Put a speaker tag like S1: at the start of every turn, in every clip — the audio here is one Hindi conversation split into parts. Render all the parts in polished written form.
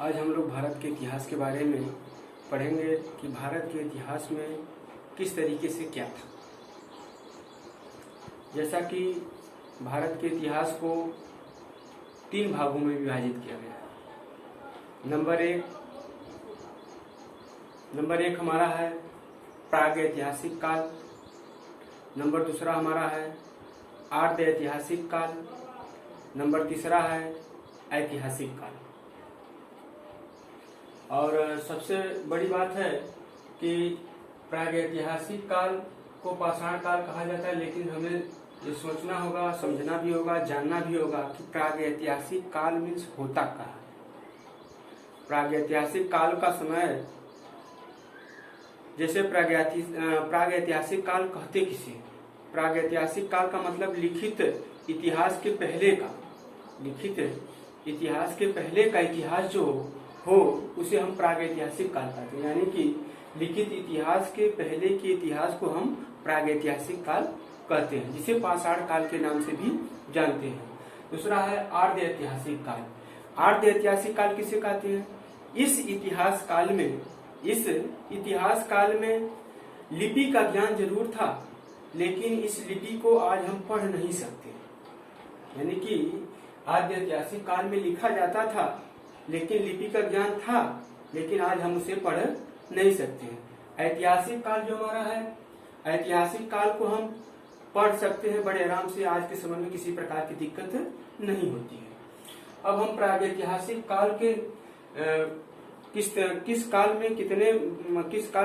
S1: आज हम लोग भारत के इतिहास के बारे में पढ़ेंगे कि भारत के इतिहास में किस तरीके से क्या था। जैसा कि भारत के इतिहास को 3 भागों में विभाजित किया गया है। नंबर एक हमारा है प्राग ऐतिहासिक काल। नंबर दूसरा हमारा है आर्ध ऐतिहासिक काल। नंबर तीसरा है ऐतिहासिक काल। और सबसे बड़ी बात है कि प्रागैतिहासिक काल को पाषाण काल कहा जाता है, लेकिन हमें ये सोचना होगा, समझना भी होगा, जानना भी होगा कि प्रागैतिहासिक काल मीन्स होता क्या है। प्रागैतिहासिक काल का समय, जैसे प्रागैतिहासिक काल कहते किसे? प्रागैतिहासिक काल का मतलब लिखित इतिहास के पहले का, लिखित इतिहास के पहले का इतिहास जो हो उसे हम प्रागैतिहासिक काल कहते हैं। यानी कि लिखित इतिहास के पहले के इतिहास को हम प्रागैतिहासिक काल कहते हैं, जिसे पाषाण काल के नाम से भी जानते हैं। दूसरा है आर्ध ऐतिहासिक काल। आर्ध ऐतिहासिक काल किसे कहते हैं? इस इतिहास काल में लिपि का ज्ञान जरूर था, लेकिन इस लिपि को आज हम पढ़ नहीं सकते। यानी कि आर्ध ऐतिहासिक काल में लिखा जाता था, लेकिन लिपि का ज्ञान था, लेकिन आज हम उसे पढ़ नहीं सकते हैं। ऐतिहासिक काल जो हमारा है, ऐतिहासिक काल को हम पढ़ सकते हैं बड़े आराम से। आज के समय में किसी प्रकार की दिक्कत नहीं होती है। अब हम प्रागैतिहासिक काल के किस काल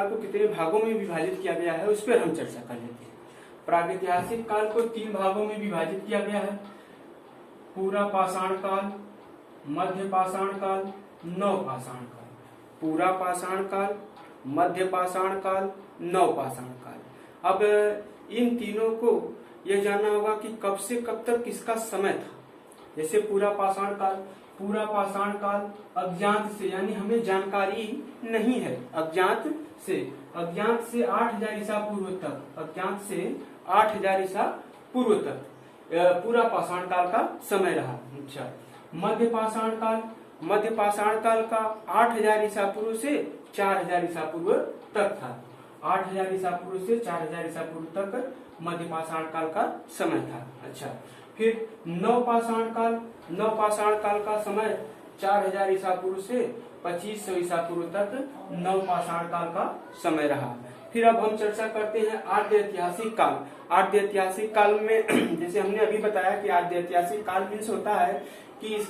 S1: को कितने भागों में विभाजित किया गया है, उस पर हम चर्चा कर लेते हैं। प्रागैतिहासिक काल को 3 भागों में विभाजित किया गया है: पूरा पाषाण काल, मध्य पाषाण काल, नव पाषाण काल। पूरा पाषाण काल, मध्य पाषाण काल, नव पाषाण काल। अब इन तीनों को यह जानना होगा कि कब से कब तक किसका समय था। जैसे पूरा पाषाण काल अज्ञात से, यानी हमें जानकारी नहीं है, अज्ञात से 8000 ईसा पूर्व तक, अज्ञात से 8000 ईसा पूर्व तक पूरा पाषाण काल का समय रहा। अच्छा, मध्य पाषाण काल का 8000 ईसा पूर्व से 4000 ईसा पूर्व तक था। 8000 ईसा पूर्व से 4000 ईसा पूर्व तक मध्य पाषाण काल का समय था। अच्छा, फिर नव पाषाण काल का समय 4000 ईसा पूर्व से 2500 ईसा पूर्व तक नव पाषाण काल का समय रहा। फिर अब हम चर्चा करते हैं आर्ध ऐतिहासिक काल। आर्ध ऐतिहासिक काल में जैसे हमने अभी बताया कि आर्ध ऐतिहासिक काल मीन्स होता है कि इस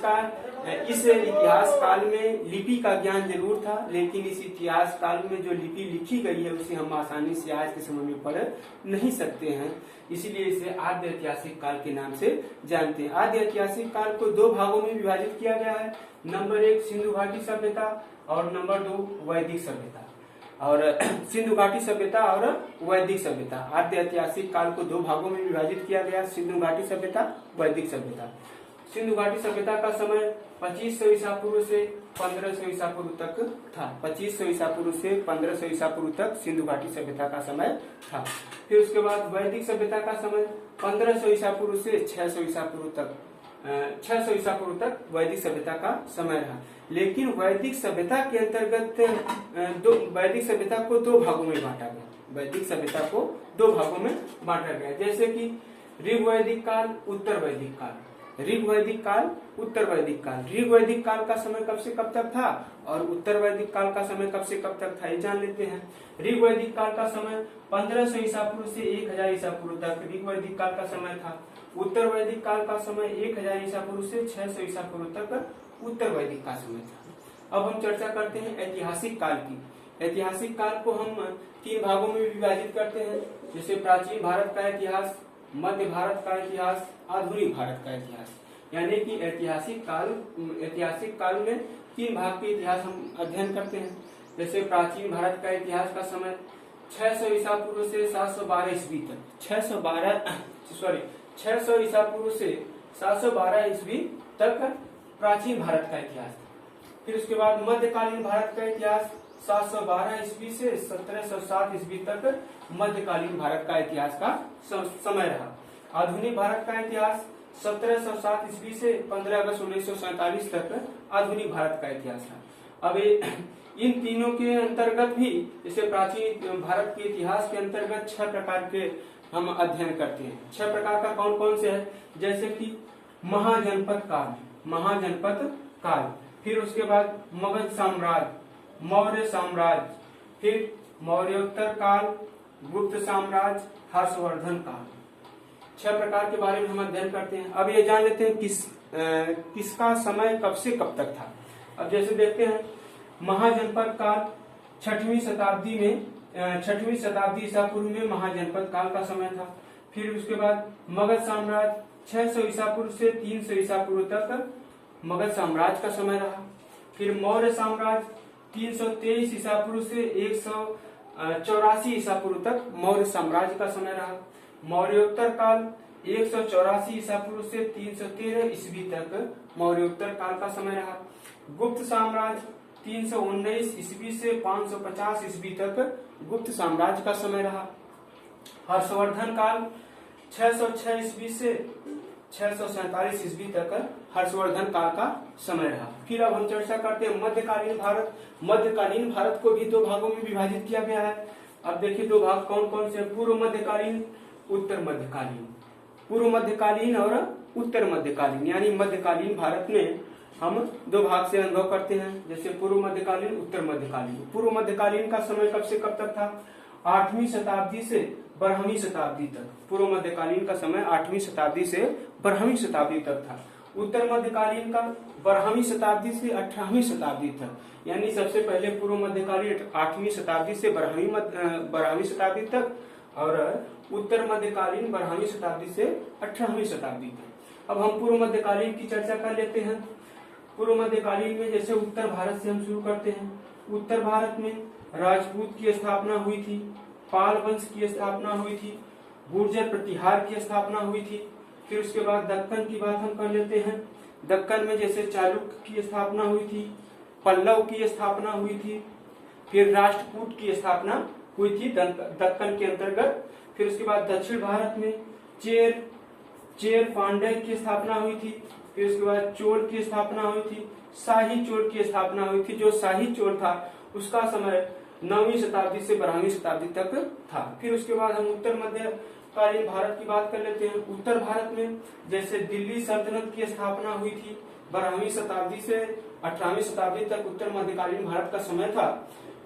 S1: इतिहास काल में लिपि का ज्ञान जरूर था, लेकिन इस इतिहास काल में जो लिपि लिखी गई है उसे हम आसानी से आज के समय में पढ़ नहीं सकते हैं, इसीलिए इसे आर्ध ऐतिहासिक काल के नाम से जानते हैं। आर्ध ऐतिहासिक काल को 2 भागों में विभाजित किया गया है। नंबर 1 सिंधु घाटी सभ्यता और नंबर 2 वैदिक सभ्यता। और सिंधु घाटी सभ्यता और वैदिक सभ्यता, आर्ध ऐतिहासिक काल को 2 भागों में विभाजित किया गया। सिंधु घाटी सभ्यता, वैदिक सभ्यता। सिंधु घाटी सभ्यता का समय 2500 ईसा पूर्व से 1500 ईसा पूर्व तक था। 2500 ईसा पूर्व से 1500 ईसा पूर्व तक सिंधु घाटी सभ्यता का समय था। फिर उसके बाद वैदिक सभ्यता का समय 1500 ईसा पूर्व से 600 ईसा पूर्व तक 600 ईसा पूर्व तक वैदिक सभ्यता का समय रहा। लेकिन वैदिक सभ्यता के अंतर्गत वैदिक सभ्यता को 2 भागों में बांटा गया। वैदिक सभ्यता को 2 भागों में बांटा गया, जैसे कि ऋग वैदिक काल, उत्तर वैदिक काल। ऋग वैदिक काल, उत्तर वैदिक काल। ऋग वैदिक काल का समय कब से कब तक था और उत्तर वैदिक काल का समय कब से कब तक था, ये जान लेते हैं। ऋग वैदिक काल का समय 1500 ईसा पूर्व से 1000 ईसा पूर्व तक ऋग वैदिक काल का समय था। उत्तर वैदिक काल का समय 1000 ईसा पूर्व से 600 ईसा पूर्व तक उत्तर वैदिक का समय था। अब हम चर्चा करते हैं ऐतिहासिक काल की। ऐतिहासिक काल को हम 3 भागों में विभाजित करते हैं, जैसे प्राचीन भारत का इतिहास, मध्य भारत का इतिहास, आधुनिक भारत का इतिहास। यानी कि ऐतिहासिक काल में 3 भाग के इतिहास हम अध्ययन करते हैं। जैसे प्राचीन भारत का इतिहास का समय 600 ईसा पूर्व से 712 ईस्वी तक 600 ईसा पूर्व से 712 ईस्वी तक प्राचीन भारत का इतिहास। फिर उसके बाद मध्यकालीन भारत का इतिहास 712 ईस्वी से 1707 ईस्वी तक मध्यकालीन भारत का इतिहास का समय रहा। आधुनिक भारत का इतिहास 1707 ईस्वी से 15 अगस्त 1947 तक आधुनिक भारत का इतिहास था। अब इन तीनों के अंतर्गत भी जैसे प्राचीन भारत के इतिहास के अंतर्गत 6 प्रकार के हम अध्ययन करते हैं। 6 प्रकार का कौन कौन से है, जैसे कि महाजनपद काल, महाजनपद काल, फिर उसके बाद मगध साम्राज्य, मौर्य साम्राज्य, फिर मौर्योत्तर काल, गुप्त साम्राज्य, हर्षवर्धन काल। 6 प्रकार के बारे में हम अध्ययन करते हैं। अब ये जान लेते हैं किसका समय कब से कब तक था। अब जैसे देखते हैं महाजनपद काल 6वीं शताब्दी में 6वीं शताब्दी ईसा पूर्व में महाजनपद काल का समय था। फिर उसके बाद मगध साम्राज्य 600 ईसा पूर्व से 300 ईसा पूर्व तक मगध साम्राज्य का समय रहा। फिर मौर्य साम्राज्य 323 ईसा पूर्व से 184 ईसा पूर्व तक मौर्य साम्राज्य का समय रहा। मौर्योत्तर काल 184 ईसा पूर्व से 313 ईस्वी तक मौर्योत्तर काल का समय रहा। गुप्त साम्राज्य 319 ईस्वी से 550 ईस्वी तक गुप्त साम्राज्य का समय रहा। हर्षवर्धन काल 606 ईस्वी से 647 ईस्वी तक हर्षवर्धन काल का समय रहा। फिर अब हम चर्चा करते हैं मध्यकालीन भारत। मध्यकालीन भारत को भी 2 भागों में विभाजित किया गया है। अब देखिए 2 भाग कौन कौन से, पूर्व मध्यकालीन, उत्तर मध्यकालीन। पूर्व मध्यकालीन और उत्तर मध्यकालीन, यानी मध्यकालीन भारत में हम 2 भाग से अनुभव करते हैं, जैसे पूर्व मध्यकालीन, उत्तर मध्यकालीन। पूर्व मध्यकालीन का समय कब से कब तक था, 8वीं शताब्दी से 12वीं शताब्दी तक। पूर्व मध्यकालीन का समय 8वीं शताब्दी से 12वीं शताब्दी तक था। उत्तर मध्यकालीन का 12वीं शताब्दी से 18वीं शताब्दी तक, यानी सबसे पहले पूर्व मध्यकालीन 8वीं शताब्दी से 12वीं शताब्दी तक, और उत्तर मध्यकालीन 12वीं शताब्दी से 18वीं शताब्दी तक। अब हम पूर्व मध्यकालीन की चर्चा कर लेते हैं। पूर्व मध्यकालीन में जैसे उत्तर भारत से हम शुरू करते हैं। उत्तर भारत में राजपूत की स्थापना हुई थी, पाल वंश की स्थापना हुई थी, गुर्जर प्रतिहार की स्थापना हुई थी। फिर उसके बाद दक्कन की बात हम कर लेते हैं। दक्कन में जैसे चालुक्य की स्थापना हुई थी, पल्लव की स्थापना हुई थी, फिर राष्ट्रकूट की स्थापना हुई थी दक्कन के अंतर्गत। फिर उसके बाद दक्षिण भारत में चेर पांड्य की स्थापना हुई थी। फिर उसके बाद चोल की स्थापना हुई थी, शाही चोल की स्थापना हुई थी। जो शाही चोल था उसका समय 9वीं शताब्दी से 12वीं शताब्दी तक था। फिर उसके बाद हम उत्तर मध्यकालीन भारत की बात कर लेते हैं। उत्तर भारत में जैसे दिल्ली सल्तनत की स्थापना हुई थी 12वीं शताब्दी से 18वीं शताब्दी तक उत्तर मध्यकालीन भारत का समय था।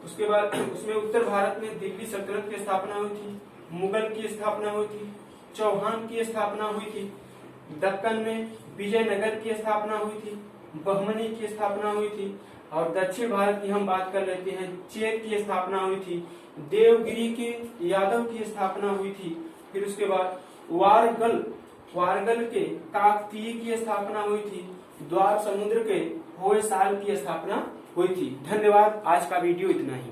S1: उसके बाद उसमें उत्तर भारत में दिल्ली सल्तनत की स्थापना हुई थी, मुगल की स्थापना हुई थी, चौहान की स्थापना हुई थी। दक्कन में विजयनगर की स्थापना हुई थी, बहमनी की स्थापना हुई थी। और दक्षिण भारत की हम बात कर लेते हैं, चेर की स्थापना हुई थी, देवगिरी के यादव की स्थापना हुई थी। फिर उसके बाद वारगल के काकतीय की स्थापना हुई थी, द्वार समुद्र के होयसाल की स्थापना हुई थी। धन्यवाद, आज का वीडियो इतना ही।